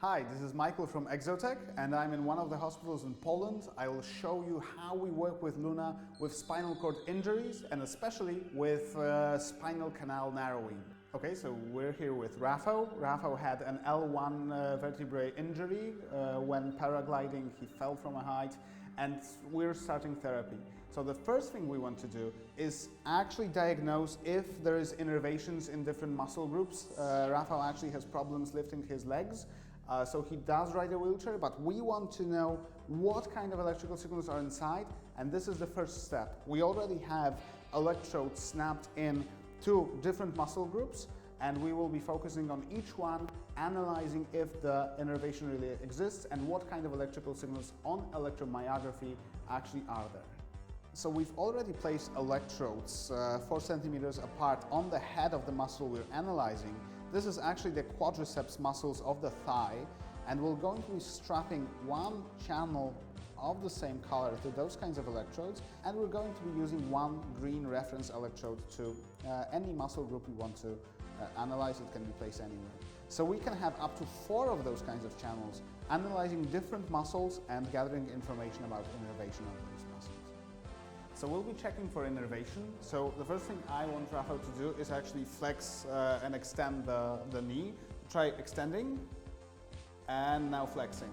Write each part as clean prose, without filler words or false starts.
Hi, this is Michael from Exotech and I'm in one of the hospitals in Poland. I will show you how we work with Luna with spinal cord injuries and especially with spinal canal narrowing. Okay, so we're here with Rafał. Rafał had an L1 vertebrae injury when paragliding. He fell from a height and we're starting therapy. So the first thing we want to do is actually diagnose if there is innervations in different muscle groups. Rafał actually has problems lifting his legs. So he does ride a wheelchair, but we want to know what kind of electrical signals are inside, and this is the first step. We already have electrodes snapped in to different muscle groups, and we will be focusing on each one, analyzing if the innervation really exists and what kind of electrical signals on electromyography actually are there. So we've already placed electrodes 4 centimeters apart on the head of the muscle we're analyzing. This is actually the quadriceps muscles of the thigh, and we're going to be strapping one channel of the same color to those kinds of electrodes, and we're going to be using one green reference electrode to any muscle group we want to analyze. It can be placed anywhere. So we can have up to 4 of those kinds of channels analyzing different muscles and gathering information about innervation of those muscles. So we'll be checking for innervation. So the first thing I want Rafał to do is actually flex and extend the knee. Try extending and now flexing.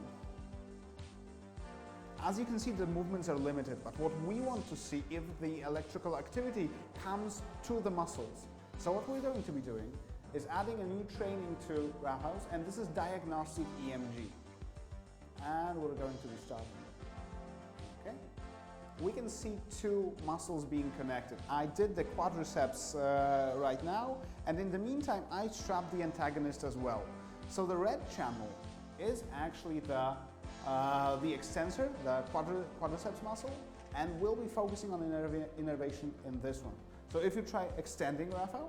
As you can see, the movements are limited, but what we want to see if the electrical activity comes to the muscles. So what we're going to be doing is adding a new training to Rafał's, and this is diagnostic EMG. And we're going to be starting. Okay? We can see 2 muscles being connected. I did the quadriceps right now, and in the meantime I strapped the antagonist as well. So the red channel is actually the extensor, the quadriceps muscle, and we'll be focusing on innervation in this one. So if you try extending, Rafał,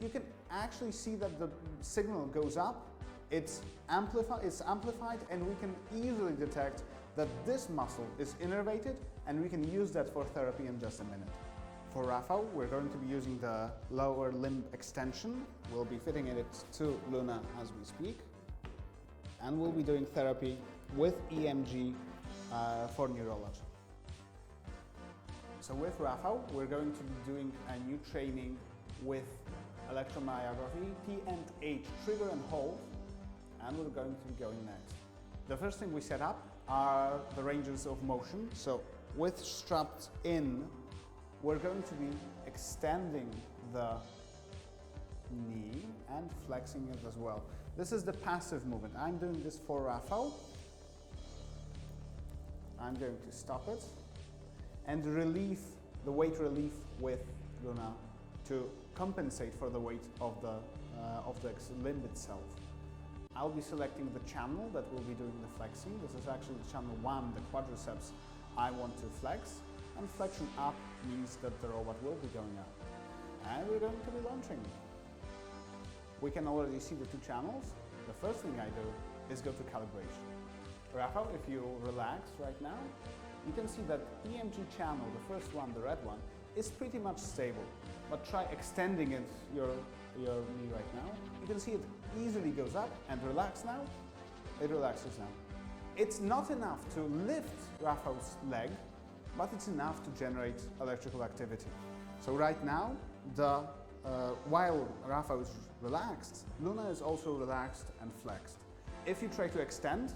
you can actually see that the signal goes up, it's amplified, and we can easily detect that this muscle is innervated, and we can use that for therapy in just a minute. For Rafał, we're going to be using the lower limb extension. We'll be fitting it to Luna as we speak, and we'll be doing therapy with EMG for neurology. So with Rafał, we're going to be doing a new training with electromyography, T and H, trigger and hold, and we're going to be going next. The first thing we set up are the ranges of motion. So with strapped in, we're going to be extending the knee and flexing it as well. This is the passive movement. I'm doing this for Rafał. I'm going to stop it and relieve the weight relief with Luna to compensate for the weight of the limb itself. I'll be selecting the channel that will be doing the flexing. This is actually channel 1, the quadriceps I want to flex. And flexion up means that the robot will be going up. And we're going to be launching. We can already see the 2 channels. The first thing I do is go to calibration. Rafał, if you relax right now, you can see that EMG channel, the first one, the red one, is pretty much stable. But try extending it, your knee right now. You can see it easily goes up and relax now. It relaxes now. It's not enough to lift Rafał's leg, but it's enough to generate electrical activity. So right now, while Rafał is relaxed, Luna is also relaxed and flexed. If you try to extend,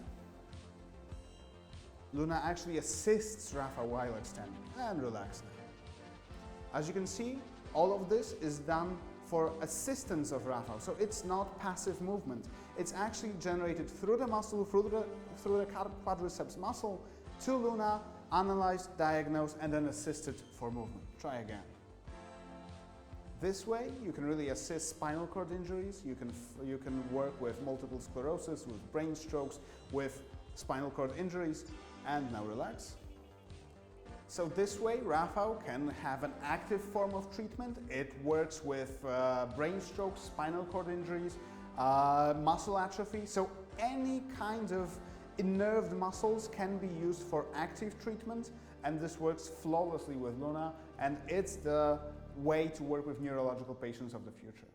Luna actually assists Rafał while extending and relax now. As you can see, all of this is done for assistance of Rafał, so it's not passive movement. It's actually generated through the muscle, through the quadriceps muscle, to Luna, analyzed, diagnosed, and then assisted for movement. Try again. This way, you can really assist spinal cord injuries. You can work with multiple sclerosis, with brain strokes, with spinal cord injuries, and now relax. So this way, Rafał can have an active form of treatment. It works with brain strokes, spinal cord injuries, muscle atrophy. So any kind of innerved muscles can be used for active treatment, and this works flawlessly with Luna, and it's the way to work with neurological patients of the future.